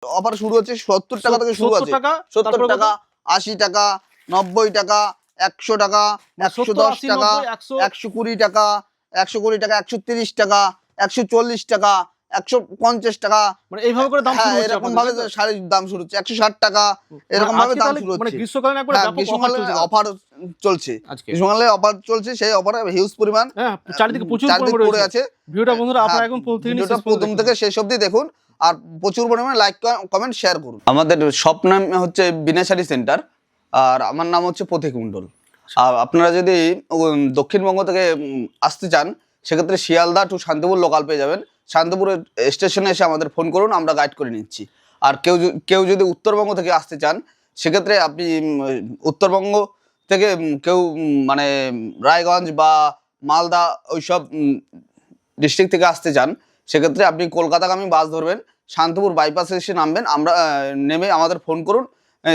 Offer শুরু হচ্ছে 70 টাকা থেকে শুরু আছে। 70 টাকা, 80 টাকা, 90 টাকা, 100 টাকা, 110 টাকা, 120 টাকা, 120 টাকা, 130 টাকা, 140 টাকা, 150 টাকা, মানে এইভাবে করে দাম শুরু হচ্ছে। এরকম ভাবে শাড়ির দাম শুরু হচ্ছে। 160 টাকা এরকম ভাবে দাম শুরু হচ্ছে। মানে গ্রীষ্মকালীন একবার ব্যাপক অফার চলছে। গ্রীষ্মকালে অফার চলছে, সেই অফারে হিউজ পরিমাণ চারিদিকে প্রচুর পরিমাণে আছে। ভিডিওটা বন্ধুরা আপনারা এখন প্রথম থেকে শেষ অবধি দেখুন, আর প্রচুর পরিমাণে লাইক কমেন্ট শেয়ার করুন। আমাদের শপ নাম হচ্ছে বিনা শাড়ি সেন্টার, আর আমার নাম হচ্ছে পথিক মণ্ডল। আর আপনারা যদি দক্ষিণবঙ্গ থেকে আসতে চান, সেক্ষেত্রে শিয়ালদা টু শান্তিপুর লোকাল পেয়ে যাবেন। শান্তিপুরের স্টেশনে এসে আমাদের ফোন করুন, আমরা গাইড করে নিচ্ছি। আর কেউ যদি উত্তরবঙ্গ থেকে আসতে চান, সেক্ষেত্রে আপনি উত্তরবঙ্গ থেকে কেউ মানে রায়গঞ্জ বা মালদা ওইসব ডিস্ট্রিক্ট থেকে আসতে চান, সেক্ষেত্রে আপনি কলকাতাগামী বাস ধরবেন, শান্তিপুর বাইপাসে এসে নামবেন, আমরা নেমে আমাদের ফোন করুন,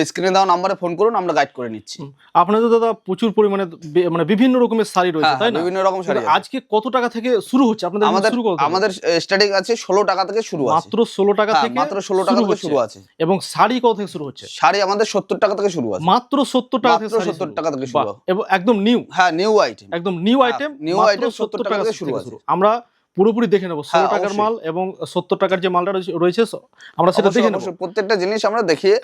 স্ক্রিনে দেওয়া নাম্বারে ফোন করুন, আমরা গাইড করে নিচ্ছি। আপনাদের দাদা প্রচুর পরিমাণে মানে বিভিন্ন রকমের শাড়ি রয়েছে, তাই না? বিভিন্ন রকম শাড়ি। আজকে কত টাকা থেকে শুরু হচ্ছে আপনাদের? আমাদের স্টার্টিং আছে 16 টাকা থেকে শুরু আছে। মাত্র 16 টাকা থেকে? মাত্র 16 টাকা থেকে শুরু আছে। এবং শাড়ি কত থেকে শুরু হচ্ছে? শাড়ি আমাদের 70 টাকা থেকে শুরু আছে। মাত্র 70 টাকা থেকে? 70 টাকা থেকে শুরু। এবং একদম নিউ? নিউ আইটেম, একদম নিউ আইটেম। 70 টাকা থেকে শুরু আছে। আমরা পুরোপুরি দেখে নেব 16 টাকার মাল এবং 70 টাকার যে মালটা রয়েছে, আমরা সেটা দেখে নেব। প্রত্যেকটা জিনিস আমরা দেখিয়ে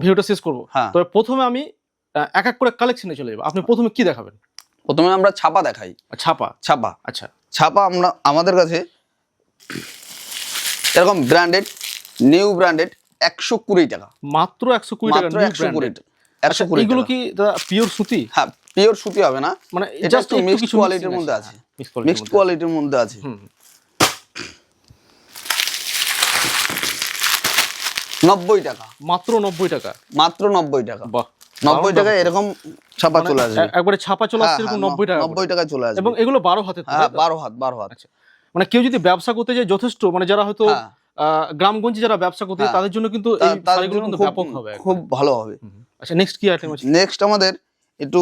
ভিডিওটা শেষ করব। তবে প্রথমে আমি এক এক করে কালেকশনে চলে যাব। আপনি প্রথমে কি দেখাবেন? প্রথমে আমরা ছাপা দেখাই। ছাপা। আচ্ছা, ছাপা আমাদের কাছে এরকম ব্র্যান্ডেড, নিউ ব্র্যান্ডেড 120 টাকা। মাত্র 120 টাকা? 120 টাকা। এগুলো কি পিওর সুতি? হ্যাঁ, পিওর সুতি হবে না, মানে জাস্ট মিক্সড কোয়ালিটির মধ্যে আছে। মিক্সড কোয়ালিটির মধ্যে আছে। 90 টাকা। মাত্র 90 টাকা? মাত্র 90 টাকা। বাহ, 90 টাকা এরকম ছাপা চলে আসবে। একবারে ছাপা চলে আসছে এরকম 90 টাকা? 90 টাকা চলে আসবে। এবং এগুলো 12 হাতে? হ্যাঁ, 12 হাত। আচ্ছা, মানে কেউ যদি ব্যবসা করতে যায়, যথেষ্ট মানে যারা হয়তো গ্রামগঞ্জে যারা ব্যবসা করতে যায়, তাদের জন্য কিন্তু এই শাড়িগুলো কিন্তু ব্যাপক হবে, খুব ভালো হবে। আচ্ছা, নেক্সট কি আইটেম আছে? নেক্সট আমাদের একটু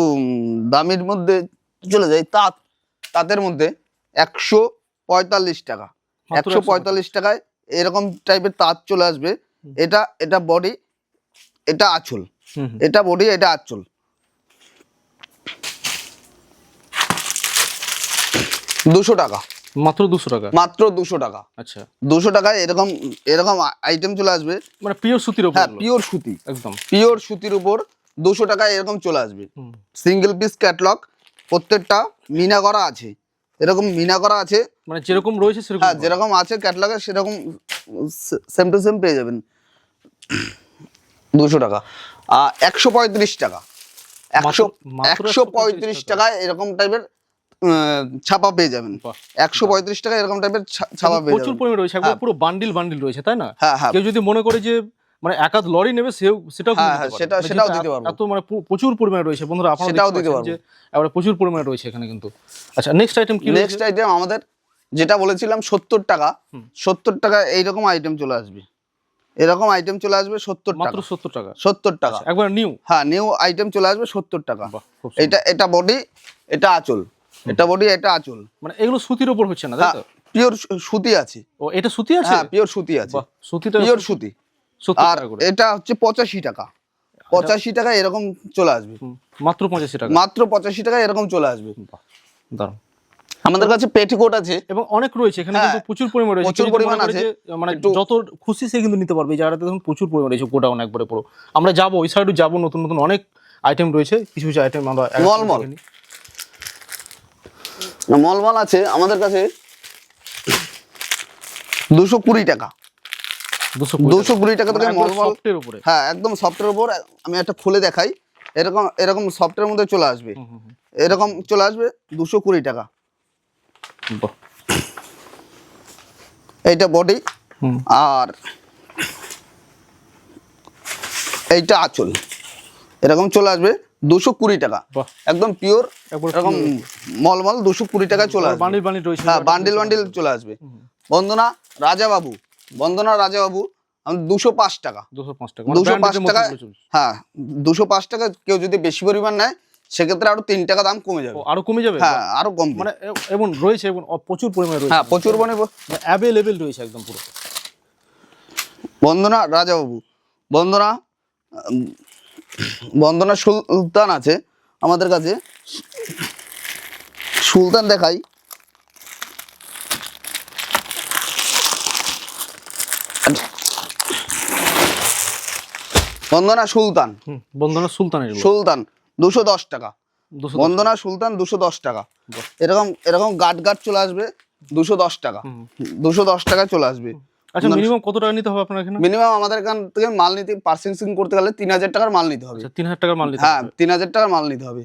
দামের মধ্যে চলে যায়। তাঁতের মধ্যে 145 টাকা। 145 টাকায় এরকম টাইপের তাঁত চলে আসবে। এটা বডি, এটা আঁচল। এটা বডি, এটা আঁচল। 200 টাকা। মাত্র 200 টাকা? মাত্র 200 টাকা। আচ্ছা, 200 টাকায় এরকম আইটেম চলে আসবে। মানে পিওর সুতির উপর? হ্যাঁ, পিওর সুতি, একদম পিওর সুতির উপর 200 টাকায় এরকম চলে আসবে। সিঙ্গেল পিস ক্যাটলগ, প্রত্যেকটা মিনা করা আছে। এরকম মিনা করা আছে, মানে যেরকম রয়েছে সেরকম? হ্যাঁ, যেরকম আছে ক্যাটলগে সেরকম সেম টু সেম পেয়ে যাবেন। 200 টাকা। 135 টাকা। 135 টাকায় এরকম টাইপের ছাপা পেয়ে যাবেন। 135 টাকা এরকম টাইপের ছাপা পেয়ে যাবেন। প্রচুর পরিমাণে রয়েছে, একবার পুরো বান্ডিল রয়েছে, তাই না? হ্যাঁ। কেউ যদি মনে করে যে মানে একাধ লরি নেবে, সেটাও দিতে পারবো। এত মানে প্রচুর পরিমাণে রয়েছে বন্ধুরা, আপনারা সেটাও দিতে পারবো। এবারে প্রচুর পরিমাণে রয়েছে এখানে কিন্তু। আচ্ছা, নেক্সট আইটেম কি? নেক্সট আইটেম আমাদের যেটা বলেছিলাম 70 টাকা। 70 টাকা এইরকম আইটেম চলে আসবে। এরকম আইটেম চলে আসবে 70 টাকা। মাত্র 70 টাকা? 70 টাকা একবার নিউ? হ্যাঁ, নিউ আইটেম চলে আসবে 70 টাকা। এটা বডি, এটা আঁচল। এটা বডি, এটা আঁচল। মানে এগুলো সুতির উপর হচ্ছে না, তাই তো? পিওর সুতি আছে। ও, এটা সুতি আছে? হ্যাঁ, পিওর সুতি আছে। সুতিটা পিওর সুতি। আর এটা হচ্ছে 85 টাকা। 85 টাকা এরকম চলে আসবে। মাত্র 85 টাকা? মাত্র 85 টাকা এরকম চলে আসবে। দারুণ। আমাদের কাছে পেটিকোট আছে এবং অনেক রয়েছে এখানে, কিন্তু প্রচুর পরিমাণে রয়েছে। প্রচুর পরিমাণ আছে, মানে যত খুশি সে কিন্তু নিতে পারবে। এই জায়গাটাতে দেখুন প্রচুর পরিমাণে রয়েছে, গোডাউন একবারে পুরো। আমরা যাবো ওই সাইডে, যাবো, নতুন নতুন অনেক আইটেম রয়েছে। কিছু আইটেম আমরা মলমল আছে আমাদের কাছে 220 টাকা। 220 টাকা থেকে মলমল। হ্যাঁ, একদম সফটের উপর। আমি একটা খুলে দেখাই। এরকম সফটের মধ্যে চলে আসবে। এরকম চলে আসবে 220 টাকা। এইটা বডি, আর এইটা আঁচল। এরকম চলে আসবে 220 টাকা। একদম পিওর এরকম মলমল 220 টাকা চলে আসবে। হ্যাঁ, বান্ডিল চলে আসবে। বন্দনা রাজাবাবু 205 টাকা। 205 টাকা। হ্যাঁ, 205 টাকা। কেউ যদি বেশি পরিমাণ নেয়, সেক্ষেত্রে আরো 3 টাকা দাম কমে যাবে। আরো কমে যাবে? হ্যাঁ, আরো কমবে। মানে এবং রয়েছে, এবং প্রচুর পরিমাণে রয়েছে। হ্যাঁ, প্রচুর পরিমাণে অ্যাভেলেবল রয়েছে একদম পুরো। বন্দনা রাজাবাবু, বন্দনা বন্দনা সুলতান আছে আমাদের কাছে। সুলতান দেখাই, বন্দনা সুলতান, বন্দনা সুলতানের সুলতান 210 টাকা। 210 বন্দনা সুলতান 210 টাকা। এরকম এরকম গাট গাট চলে আসবে 210 টাকা। 210 টাকায় চলে আসবে। আচ্ছা, মিনিমাম কত টাকা নিতে হবে আপনার এখানে? মিনিমাম আমাদের এখান থেকে মাল নিতে পার্সেন্সিং করতে গেলে 3000 টাকার মাল নিতে হবে। আচ্ছা, 3000 টাকার মাল নিতে হ্যাঁ, হবে। 3000 টাকার মাল নিতে হবে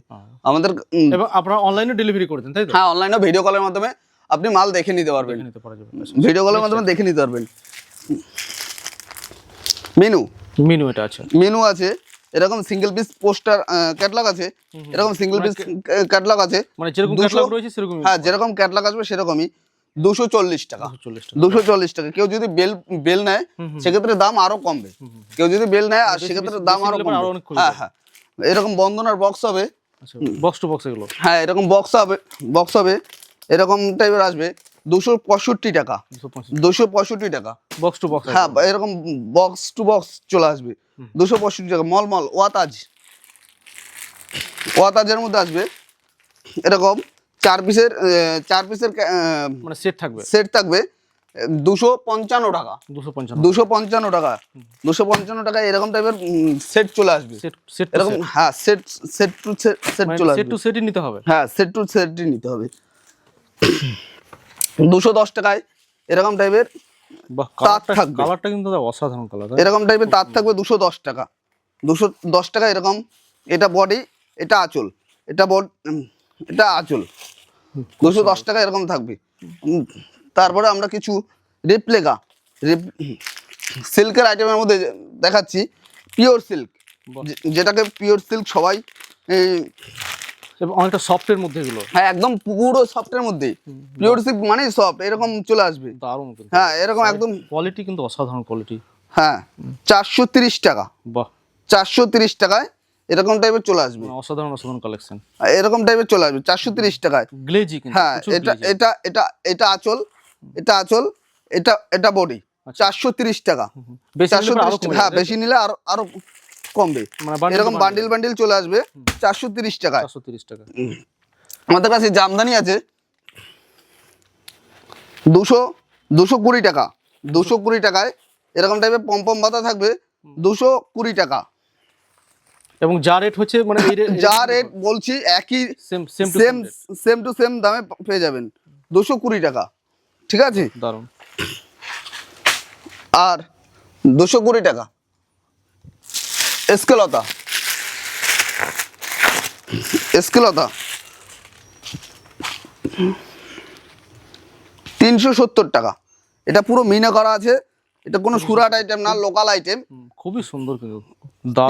আমাদের। এবং আপনারা অনলাইনে ডেলিভারি করে দেন, তাই তো? হ্যাঁ, অনলাইনে ভিডিও কলের মাধ্যমে আপনি মাল দেখে নিতে পারবেন। দেখে নিতে পারা যাবে। ভিডিও কলের মাধ্যমে দেখে নিতে পারবেন। মেনু, মেনু এটা আছে। মেনু আছে, এরকম সিঙ্গেল পিস পোস্টার ক্যাটালগ আছে, এরকম সিঙ্গেল পিস ক্যাটালগ আছে। মানে যেরকম ক্যাটালগ রয়েছে সেরকমই। হ্যাঁ, যেরকম ক্যাটালগ আসবে সেরকমই। 240 টাকা। 240 টাকা। কেউ যদি বেল নেয় সেক্ষেত্রে দাম আরো কমবে। কেউ যদি বেল নেয় আর সেক্ষেত্রে দাম আরো কমবে। হ্যাঁ হ্যাঁ, এরকম বন্দনার বক্স হবে। আচ্ছা, বক্স টু বক্স এগুলো। হ্যাঁ, এরকম বক্স হবে, বক্স হবে এরকম টাইপের আসবে 265 টাকা। 265 টাকা বক্স টু বক্স। হ্যাঁ, এরকম বক্স টু বক্স চলে আসবে 265 টাকা। মলমল ওয়াতাজের মধ্যে আসবে এরকম 4 পিসের মানে সেট থাকবে। সেট থাকবে 255 টাকা। 255 টাকা। 255 টাকা এরকম টাইপের সেট চলে আসবে। সেট এরকম হ্যাঁ, সেট টু সেট চলে আসবে। সেট টু সেটই নিতে হবে। হ্যাঁ, সেট টু সেটই নিতে হবে। 210 টাকায় এরকম টাইপের তার থাকবে। কালারটা কিন্তু অসাধারণ কালার। এরকম টাইপের তার থাকবে 210 টাকা। 210 টাকা এরকম। এটা বডি, এটা আঁচল, এটা আঁচল। 210 টাকা এরকম থাকবে। তারপরে আমরা কিছু রেপ্লিকা সিল্কের আইটেমের মধ্যে দেখাচ্ছি। পিওর সিল্ক, যেটাকে পিওর সিল্ক সবাই অনেকটা সফটের মধ্যে এগুলো। হ্যাঁ, একদম পুরো সফটের মধ্যে। পিওর সিল্ক মানে সফট, এরকম চলে আসবে। দারুণ কিন্তু। হ্যাঁ, এরকম একদম কোয়ালিটি কিন্তু অসাধারণ কোয়ালিটি। হ্যাঁ, 430 টাকা। বাহ, 430 টাকায় এরকম টাইপের চলে আসবে। অসাধারণ কালেকশন। এরকম টাইপের চলে আসবে 430 টাকায়। গ্লেজি কিন্তু। হ্যাঁ, এটা আঁচল, এটা আঁচল, এটা বডি। 430 টাকা। 430 টাকা। হ্যাঁ, বেশি নিলে আরো কমবে। এরকম বান্ডিল চলে আসবে 430 টাকায়। 430 টাকা। আমাদের কাছে জামদানি আছে 220 টাকা। 220 টাকায় এরকম টাইপের পম্পম বাতা থাকবে 220 টাকা। এবং যা রেট হচ্ছে মানে যা রেট বলছি একই, সেম টু সেম দামে পেয়ে যাবেন 220 টাকা। ঠিক আছে, দারুণ। আর 220 টাকা এসকেলতা 370 টাকা। এটা পুরো মিনা করা আছে। এটা কোনো সুরাট আইটেম না, লোকাল আইটেম। খুবই সুন্দর কিন্তু।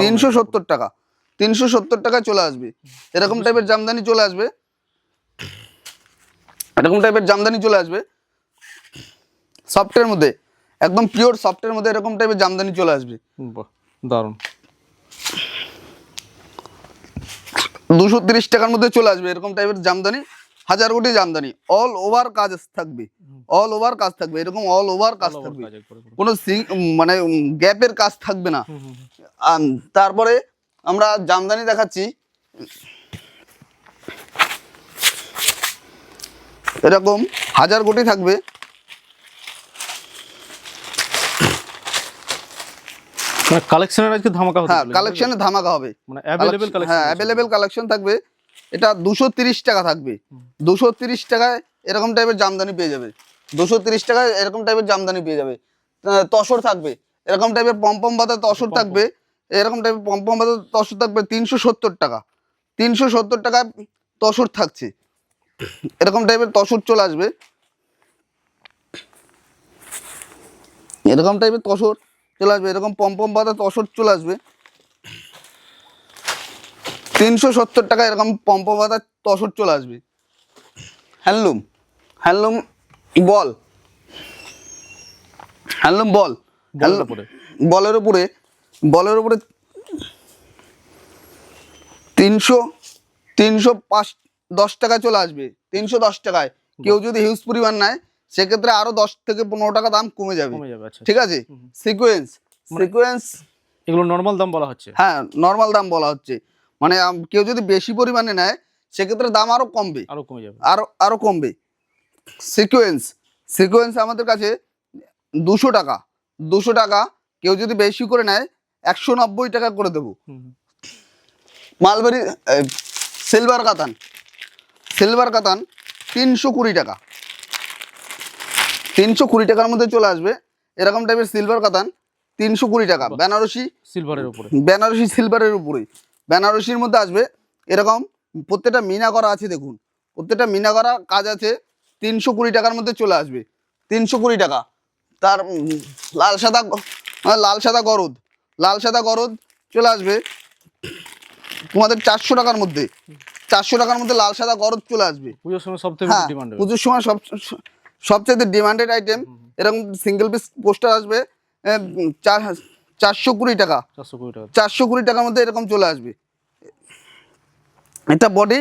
370 টাকা। 370 টাকায় চলে আসবে। এরকম টাইপের জামদানি চলে আসবে। এরকম টাইপের জামদানি চলে আসবে সফটের মধ্যে, একদম পিওর সফটের মধ্যে এরকম টাইপের জামদানি চলে আসবে। বাহ, দারুণ। 230 টাকার মধ্যে চলে আসবে এরকম টাইপের জামদানি। 1000 কোটি জামদানি, অল ওভার কাজ থাকবে। অল ওভার কাজ থাকবে, এরকম অল ওভার কাজ থাকবে। কোনো মানে গ্যাপের কাজ থাকবে না। তারপরে আমরা জামদানি দেখাচ্ছি এরকম 1000 কোটি থাকবে। মানে কালেকশনের আজকে ধামাকা হবে। হ্যাঁ, কালেকশনে ধামাকা হবে। মানে अवेलेबल কালেকশন। হ্যাঁ, अवेलेबल কালেকশন থাকবে। এটা 230 টাকা থাকবে। 230 টাকায় এরকম টাইপের জামদানি পেয়ে যাবে। 230 টাকায় এরকম টাইপের জামদানি পেয়ে যাবে। তসর থাকবে, এরকম টাইপের পম্পম বাতা তসর থাকবে। এরকম টাইপের পম্পম বাতা তসর থাকবে 370 টাকা। 370 টাকায় তসর থাকছে। এরকম টাইপের তসর চলে আসবে। এরকম টাইপের তসর চলে আসবে। এরকম পম্পম বাতা তসর চলে আসবে 370 টাকা। এরকম পম্পম বাতা তসর চলে আসবে। হ্যান্ডলুম বল, হ্যান্ডলুম বল, বলের উপরে 310 টাকা চলে আসবে। 310 টাকায় কেউ যদি হিউজ পরিমাণ নেয় সেক্ষেত্রে আরো 10 থেকে 15 টাকা দাম কমে যাবে। কমে যাবে, আচ্ছা। ঠিক আছে, সিকোয়েন্স সিকোয়েন্স এগুলো নর্মাল দাম বলা হচ্ছে। হ্যাঁ নর্মাল দাম বলা হচ্ছে, মানে কেউ যদি বেশি পরিমাণে নেয় সেক্ষেত্রে দাম আরো কমবে, আরো কমে যাবে। আরো কমবে। সিকোয়েন্স সিকোয়েন্স আমাদের কাছে 200 টাকা, 200 টাকা। কেউ যদি বেশি করে নেয় 190 টাকা করে দেবো। মালবেরি সিলভার কাতান, সিলভার কাতান 320 টাকা, 320 টাকার মধ্যে চলে আসবে এরকম টাইপের সিলভার কাতান, 320 টাকা। বেনারসি সিলভারের উপরে, বেনারসি সিলভারের উপরে, বেনারসির মধ্যে আসবে এরকম প্রত্যেকটা মিনা করা আছে, দেখুন প্রত্যেকটা মিনা করা কাজ আছে, 320 টাকার মধ্যে চলে আসবে, 320 টাকা। তার লাল সাদা গরদ, লাল সাদা গরদ চলে আসবে তোমাদের 400 টাকার মধ্যে, 400 টাকার মধ্যে লাল সাদা গরদ চলে আসবে। পুজোর সময় সবথেকে হ্যাঁ ডিমান্ড। পুজোর সময় সবচেয়ে ডিমান্ডেড আইটেম। এরকম সিঙ্গেল পিস পোস্টার আসবে 420 টাকা, 420 টাকা। 420 টাকার মধ্যে এরকম চলে আসবে। এটা বডি,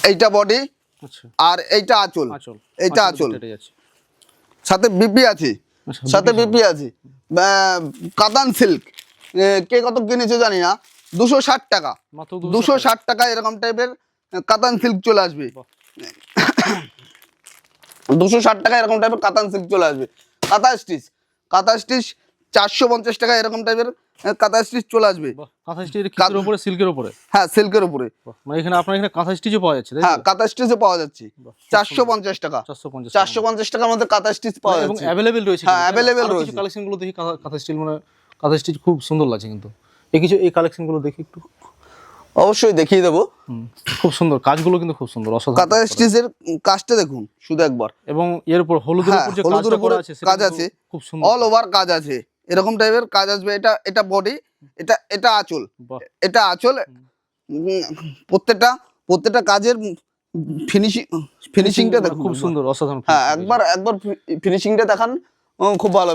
এইটা বডি, আচ্ছা, আর এইটা আঁচল, আঁচল, এইটা আঁচল, কেটে যাচ্ছে। সাথে বিপি আছে, আচ্ছা, সাথে বিপি আছে। কাতান সিল্ক কে কত কিনেছে জানি না, 260 টাকা, মাত্র 260 টাকা এরকম টাইপের কাতান সিল্ক চলে আসবে। বাহ। 260 টাকা এরকম টাইপের কাতান সিল্ক চলে আসবে। কাঁথা স্টিচ, কাঁথা স্টিচ 450 টাকা এরকম টাইপের কাঁথা স্টিচ চলে আসবে। বাহ, কাঁথা স্টিচের কিসের উপরে? সিল্কের উপরে। হ্যাঁ সিল্কের উপরে। বাহ, মানে এখানে আপনার এখানে কাঁথা স্টিচও পাওয়া যাচ্ছে, তাই তো? হ্যাঁ কাঁথা স্টিচে পাওয়া যাচ্ছে বাহ, 450 টাকা, 450 450 টাকার মধ্যে কাঁথা স্টিচ পাওয়া এবং যাচ্ছে। অ্যাভেলেবেল রয়েছে। হ্যাঁ, available কিছু রয়েছে। কালেকশন গুলো দেখি কাঁথা স্টিচ, মানে কাঁথা স্টিচ খুব সুন্দর লাগছে কিন্তু। এই কালেকশন গুলো দেখি একটু। অবশ্যই দেখিয়ে দেবো। খুব সুন্দর কাজগুলো, কিন্তু খুব সুন্দর, অসাধারণ কাঁথা স্টিচের কাজটা দেখুন শুধু একবার। এবং এর উপর হলুদের হ্যাঁ, উপর যে হলুদের কাজটা উপরে করা আছে সেটা কাজ কিন্তু আছে, খুব সুন্দর। অল ওভার কাজ আছে এরকম টাইপের কাজ আসবে। এটা বডি, এটা আঁচল, বাহ, এটা আঁচল। প্রত্যেকটা কাজের ফিনিশিংটা দেখুন খুব একবার। সুন্দর, অসাধারণ। হ্যাঁ একবার ফিনিশিংটা দেখান, খুব ভালো।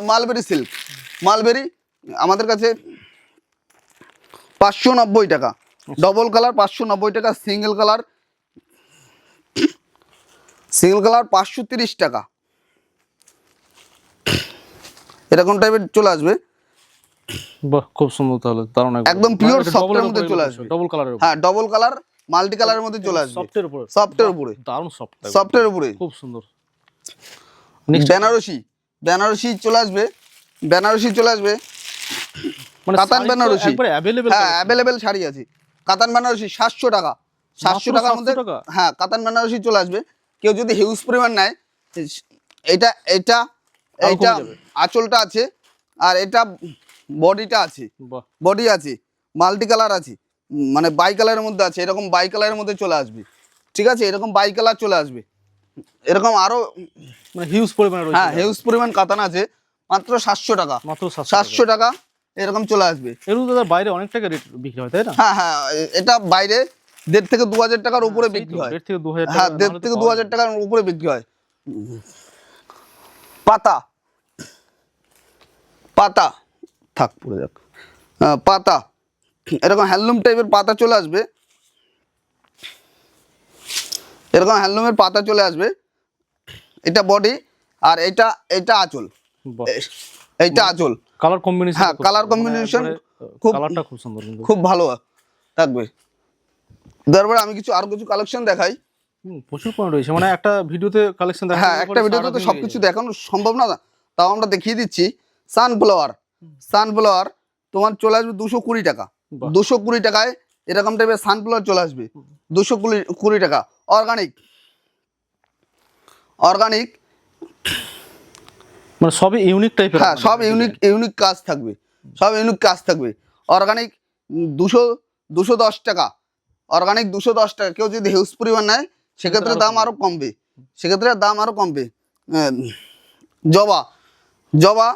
মালবেরি সিল্ক, মালবেরি আমাদের কাছে 590 টাকা, ডবল কালার 590 টাকা, সিঙ্গেল কালার 530 টাকা, এরকম টাইপের চলে আসবে। বাহ, খুব সুন্দর, তাহলে দারুণ, একদম পিওর সফটের মধ্যে চলে আসবে। ডবল কালারের উপর। হ্যাঁ ডবল কালার মাল্টি কালারের মধ্যে চলে আসবে, সফটের উপরে, সফটের উপরে, দারুণ সফট, সফটের উপরে। খুব সুন্দর। বেনারসি, বেনারসি চলে আসবে, বেনারসি চলে আসবে। মানে কাতান শাড়ি তো বেনারসি একবারে available হ্যাঁ collection। অ্যাভেলেবেল শাড়ি আছে। কাতান বেনারসি 700 টাকা, 700 টাকার 700 মধ্যে টাকা? হ্যাঁ কাতান বেনারসি চলে আসবে। কেউ যদি হিউজ পরিমাণ নেয়, এটা এটা আরো এইটা কমে যাবে। আঁচলটা আছে, আর এটা বডিটা আছে, বাহ, বডি আছে, মাল্টি কালার আছে, মানে বাই কালারের মধ্যে আছে, এরকম বাই কালারের মধ্যে চলে আসবে। ঠিক আছে, এরকম বাই কালার চলে আসবে, এরকম আরো মানে হিউজ পরিমাণে রয়েছে। হ্যাঁ হিউজ পরিমাণ কাতান আছে, মাত্র 700 টাকা, মাত্র 700 টাকা এরকম চলে আসবে। এগুলো দাদা বাইরে অনেক টাকা রেট বিক্রি হয়, তাই না? হ্যাঁ হ্যাঁ এটা বাইরে 1.5 থেকে 2,000 টাকার উপরে সেই বিক্রি তো, হয়। 1.5 থেকে 2,000 টাকা, হ্যাঁ নাহলে 1.5 তো থেকে পাওয়া 2,000 যাবে না। টাকার উপরে বিক্রি হয়। পাতা, পাতা থাক পড়ে যাক। পাতা এরকম হ্যান্ডলুম টাইপের পাতা চলে আসবে, এরকম হ্যান্ডলুমের পাতা চলে আসবে। এটা বডি, আর এটা আঁচল, বাহ, এইটা আঁচল। কালার কম্বিনেশন, হ্যাঁ কালার কম্বিনেশন খুব কালারটা খুব সুন্দর কিন্তু। খুব ভালো থাকবে। তারপরে আমি আরো কিছু কালেকশন দেখাই। প্রচুর পয়েন্ট রয়েছে, মানে একটা ভিডিওতে কালেকশন দেখা হ্যাঁ একটা ভিডিওতে তো সবকিছু দেখানো সম্ভব না, তাও আমরা দেখিয়ে দিচ্ছি। সানফ্লাওয়ার, সানফ্লাওয়ার তোমার চলে আসবে 220 টাকা, বাহ। 220 টাকায় এরকম টাইপের সানফ্লাওয়ার চলে আসবে, 220 টাকা। অর্গানিক, অর্গানিক মানে সবই ইউনিক টাইপের। হ্যাঁ সব ইউনিক কাজ থাকবে, সব ইউনিক কাজ থাকবে। অর্গানিক 210 টাকা, অর্গানিক 210 টাকা। কেউ যদি হিউজ পরিমাণ নেয় সেক্ষেত্রে দাম আরো কমবে, সেক্ষেত্রে দাম আরো কমবে। জবা, জবা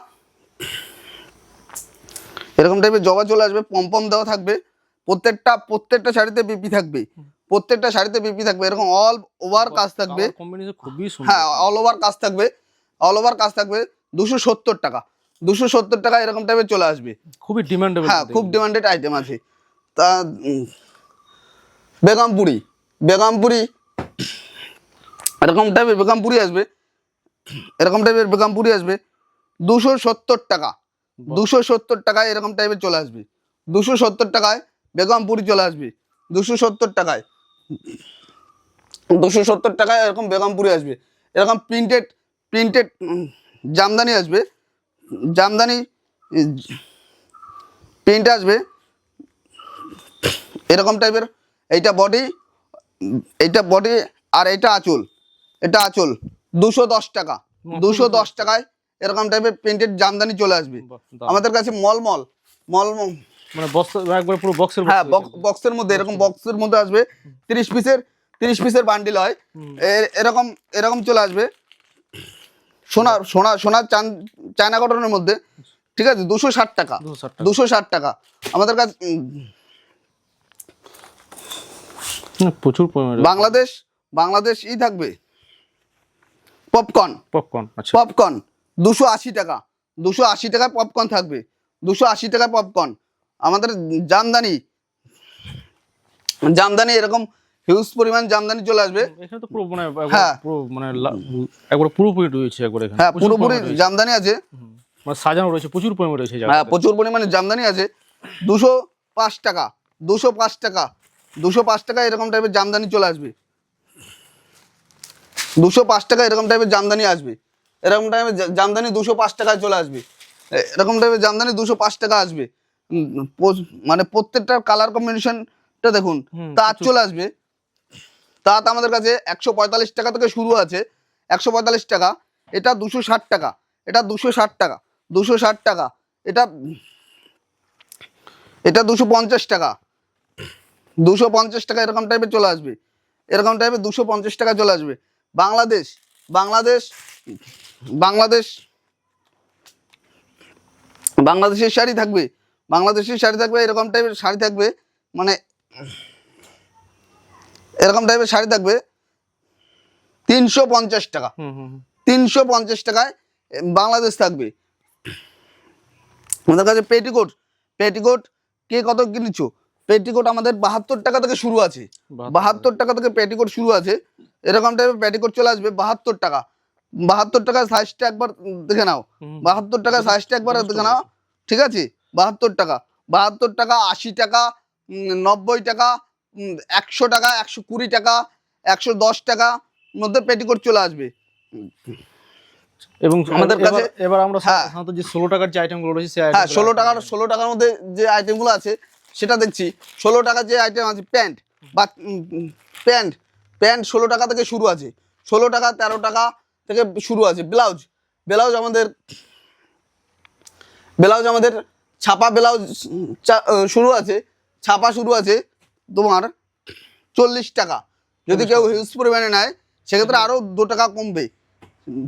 এরকম টাইপের জবা চলে আসবে, পম দেওয়া থাকবে। প্রত্যেকটা শাড়িতে বিপি থাকবে, প্রত্যেকটা শাড়িতে বিপি থাকবে, এরকম অল ওভার কাজ থাকবে। কম্বিনেশন খুবই সুন্দর। হ্যাঁ অল ওভার কাজ থাকবে, অল ওভার কাজ থাকবে। 270 টাকা, 270 টাকা এরকম টাইপের চলে আসবে। খুবই ডিমান্ডেবল। হ্যাঁ খুব ডিমান্ডেড আইটেম আছে। তা বেগমপুরি, বেগমপুরি এরকম টাইপের বেগমপুরি আসবে, এরকম টাইপের বেগমপুরি আসবে 270 টাকা, 270 টাকায় এরকম টাইপের চলে আসবে, 270 টাকায় বেগমপুরি চলে আসবে, 270 টাকায়, 270 টাকায় এরকম বেগমপুরি আসবে। এরকম প্রিন্টেড প্রিন্টেড জামদানি আসবে, জামদানি প্রিন্ট আসবে এরকম টাইপের। এইটা বডি, এইটা বডি, আর এটা আঁচল, এটা আঁচল 210 টাকা, 210 টাকায় এরকম টাইপের প্রিন্টেড জামদানি চলে আসবে আমাদের কাছে। মলমল মলমল মানে বক্স একবার পুরো বক্সের, হ্যাঁ বক্সের মধ্যে, এরকম বক্সের মধ্যে আসবে 30 পিসের বান্ডিল হয়, এরকম এরকম চলে আসবে। সোনার চায়না কটনের মধ্যে, ঠিক আছে, 260 টাকা, 260 টাকা আমাদের কাছে। প্রচুর পরিমাণে বাংলাদেশ ই থাকবে পপকর্ন, আচ্ছা পপকর্ন 280 টাকা, 280 টাকা পপকর্ন থাকবে, 280 টাকা পপকর্ন। আমাদের জামদানি এরকম হিউজ পরিমাণ জামদানি চলে আসবে এখানে তো পুরো মানে হ্যাঁ পুরো মানে একবার পুরোপুরি রয়েছে একবার এখানে, হ্যাঁ পুরোপুরি জামদানি আছে, মানে সাজানো রয়েছে, প্রচুর পরিমাণে রয়েছে হ্যাঁ প্রচুর পরিমাণে জামদানি আছে। 205 টাকা, 205 টাকা, 205 টাকা এরকম টাইপের জামদানি চলে আসবে, 205 টাকা এরকম টাইপের জামদানি আসবে, এরকম টাইপের জামদানি 205 টাকায় চলে আসবে, এরকম টাইপের জামদানি 205 টাকা আসবে। মানে প্রত্যেকটার কালার কম্বিনেশনটা দেখুন। তাঁত চলে আসবে, তাঁত আমাদের কাছে 145 টাকা থেকে শুরু আছে, 145 টাকা, এটা 260 টাকা, এটা 260 টাকা, 260 টাকা, এটা 250 টাকা, 250 টাকা এরকম টাইপের চলে আসবে, এরকম টাইপের 250 টাকা চলে আসবে। বাংলাদেশের শাড়ি থাকবে, বাংলাদেশের শাড়ি থাকবে, এরকম টাইপের শাড়ি থাকবে, মানে এরকম টাইপের শাড়ি থাকবে 350 টাকা, 350 টাকায় বাংলাদেশ থাকবে। আমাদের কাছে পেটিকোট কে কত কিনেছো? পেটিকোট আমাদের 72 টাকা থেকে শুরু আছে, 72 টাকা থেকে পেটিকোট শুরু আছে, এরকম টাইপের পেটিকোট চলে আসবে 72 টাকা, 72 টাকার সাইজটা একবার দেখে নাও, 72 টাকার সাইজটা একবার দেখে নাও, ঠিক আছে, 72 টাকা, 72 টাকা, 80 টাকা, 90 টাকা, 100 টাকা, 120 টাকা, 110 টাকা মধ্যে পেটিকোট চলে আসবে। এবং আমাদের কাছে এবার আমরা হ্যাঁ সাধারণত যে 16 টাকার যে আইটেমগুলো রয়েছে সেই হ্যাঁ 16 টাকার মধ্যে যে আইটেমগুলো আছে সেটা দেখছি। 16 টাকার যে আইটেম আছে প্যান্ট বা প্যান্ট 16 টাকা থেকে শুরু আছে, 16 টাকা 13 টাকা থেকে শুরু আছে। ব্লাউজ আমাদের ছাপা ব্লাউজ শুরু আছে, ছাপা শুরু আছে তোমার 40 টাকা। যদি কেউ হিউজ পরিমাণে নেয় সেক্ষেত্রে আরও 2 টাকা কমবে,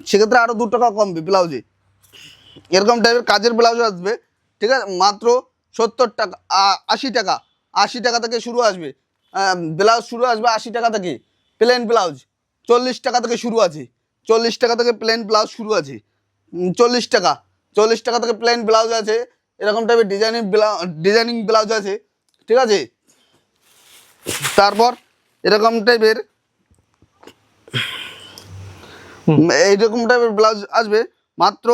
সেক্ষেত্রে আরও 2 টাকা কমবে ব্লাউজে। এরকম টাইপের কাজের ব্লাউজ আসবে, ঠিক আছে, মাত্র 70 টাকা, 80 টাকা, 80 টাকা থেকে শুরু আসবে ব্লাউজ, শুরু আসবে 80 টাকা থেকে। প্লেন ব্লাউজ 40 টাকা থেকে শুরু আছে, 40 টাকা থেকে প্লেন ব্লাউজ শুরু আছে, 40 টাকা, 40 টাকা থেকে প্লেন ব্লাউজ আছে, এরকম টাইপের ডিজাইনিং ব্লাউজ আছে, ঠিক আছে। তারপর এরকম টাইপের এইরকম টাইপের ব্লাউজ আসবে মাত্র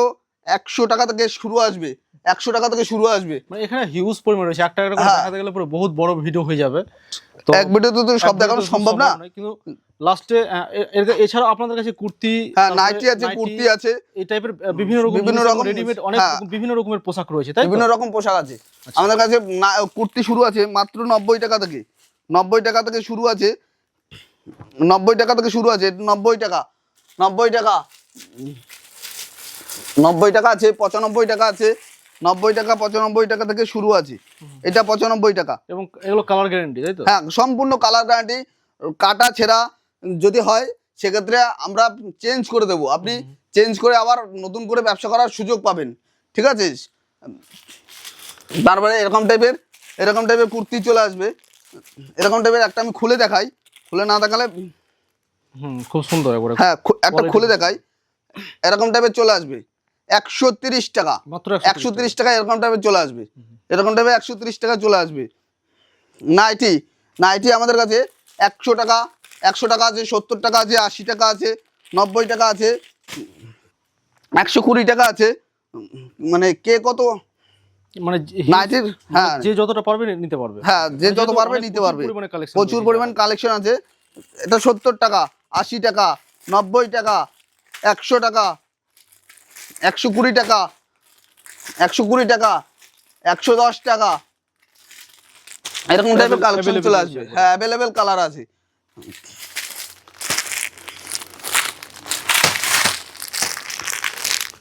100 টাকা থেকে শুরু আসবে, 100 টাকা থেকে শুরু আসবে। মানে এখানে হিউজ পরিমাণ রয়েছে, একটা একটা করে দেখাতে গেলে পুরো বহুত বড় ভিডিও হয়ে যাবে, তো এক ভিডিওতে তো সব দেখানো সম্ভব না, কিন্তু লাস্টে এছাড়া আপনাদের কাছে কুর্তি, হ্যাঁ নাইটি আছে, কুর্তি আছে, এই টাইপের বিভিন্ন রকম রেডিমেড অনেক বিভিন্ন রকমের পোশাক রয়েছে, তাই বিভিন্ন রকম পোশাক আছে আমাদের কাছে। কুর্তি শুরু আছে মাত্র 90 টাকা থেকে, 90 টাকা থেকে শুরু আছে, 90 টাকা থেকে শুরু আছে, 90 টাকা, 90 টাকা, 90 টাকা আছে, 95 টাকা আছে, 90 টাকা, 95 টাকা থেকে শুরু আছে, এটা 95 টাকা। এবং এগুলো কালার গ্যারান্টি, তাই তো? হ্যাঁ সম্পূর্ণ কালার গ্যারান্টি, কাটা ছেঁড়া যদি হয় সেক্ষেত্রে আমরা চেঞ্জ করে দেবো, আপনি চেঞ্জ করে আবার নতুন করে ব্যবসা করার সুযোগ পাবেন, ঠিক আছে। তারপরে এরকম টাইপের কুর্তি চলে আসবে, এরকম টাইপের একটা আমি খুলে দেখাই, খুলে না দেখালে খুব সুন্দর, হ্যাঁ একটা খুলে দেখাই, এরকম টাইপের চলে আসবে 130 টাকা, মাত্র 130 টাকা এরকম টাইপের চলে আসবে, এরকম টাইপের 130 টাকা চলে আসবে। নাইটি আমাদের কাছে 100 টাকা, 100 টাকা আছে, 70 টাকা আছে, 80 টাকা আছে, 90 টাকা আছে, 120 টাকা আছে। মানে কে কত মানে নাইটির, হ্যাঁ যে যতটা পারবে নিতে পারবে। হ্যাঁ, যে মানে যত যেহেতু পারবে অনেক নিতে প্রচুর পারবে। পরিমাণে collection প্রচুর রয়েছে পরিমাণ কালেকশন আছে। এটা 70 টাকা, 80 টাকা, 90 টাকা, 100 টাকা, 120 টাকা, 120 টাকা, 110 টাকা, এরকম টাইপের কালেকশন Available চলে রয়েছে আসবে। এগুলো। হ্যাঁ, অ্যাভেলেবেল কালার আছে।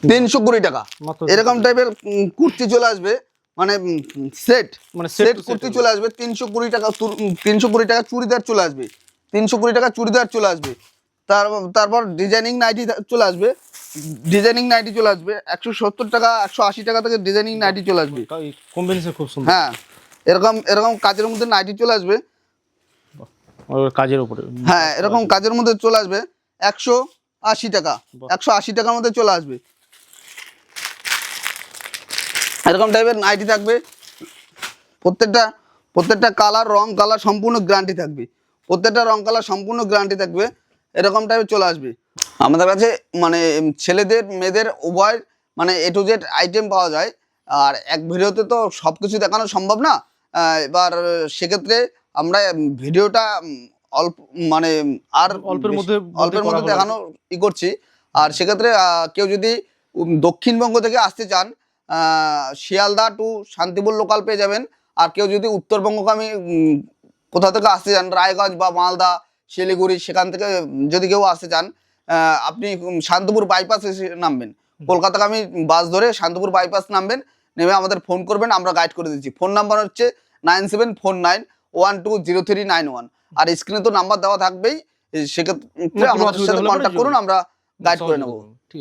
320 টাকা মাত্র এরকম টাইপের কুর্তি চলে আসবে, মানে সেট, মানে set set to set kurti এগুলো। চলে আসবে 320 টাকা। 320 টাকা চুড়িদার চলে আসবে, 320 টাকা চুড়িদার চলে আসবে। তারপর ডিজাইনিং নাইটি চলে আসবে, ডিজাইনিং নাইটি চলে আসবে 170 টাকা, 180 টাকা থেকে ডিজাইনিং নাইটি চলে আসবে। কম্বিনেশন খুব সুন্দর। হ্যাঁ, এরকম এরকম কাজের মধ্যে নাইটি চলে আসবে। ওর কাজের উপরে। হ্যাঁ, এরকম কাজের মধ্যে চলে আসবে 180 টাকা, 180 টাকার মধ্যে চলে আসবে। এরকম টাইপের নাইটি থাকবে। প্রত্যেকটা কালার, রং কালার সম্পূর্ণ গ্যারান্টি থাকবে। প্রত্যেকটা রং কালার সম্পূর্ণ গ্যারান্টি থাকবে। এরকম টাইপের চলে আসবে আমাদের কাছে। মানে ছেলেদের মেয়েদের উভয়, মানে এ টু জেড আইটেম পাওয়া যায়। আর এক ভিডিওতে তো সব কিছু দেখানো সম্ভব না। এবার সেক্ষেত্রে আমরা ভিডিওটা অল্প, মানে আর অল্পের মধ্যে অল্পের করা মধ্যে হলো। দেখানো করছি। আর সেক্ষেত্রে কেউ যদি দক্ষিণবঙ্গ থেকে আসতে চান, শিয়ালদা টু শান্তিপুর লোকাল পেয়ে যাবেন। আর কেউ যদি উত্তরবঙ্গগামী কোথা থেকে আসতে চান, রায়গঞ্জ বা মালদা, শিলিগুড়ি, সেখান থেকে যদি কেউ আসতে চান, আপনি শান্তিপুর বাইপাস এসে নামবেন। কলকাতাগামী বাস ধরে শান্তিপুর বাইপাস নামবেন, নেমে আমাদের ফোন করবেন, আমরা গাইড করে দিচ্ছি। ফোন নাম্বার হচ্ছে 9749120391। আর স্ক্রিনে তো নাম্বার দেওয়া থাকবেই, সেক্ষেত্রে কোনো আমাদের অসুবিধা সাথে হলে পরে কন্ট্যাক্ট করুন, আমরা গাইড করে নেবো। সহযোগিতা করুন। ঠিক আছে।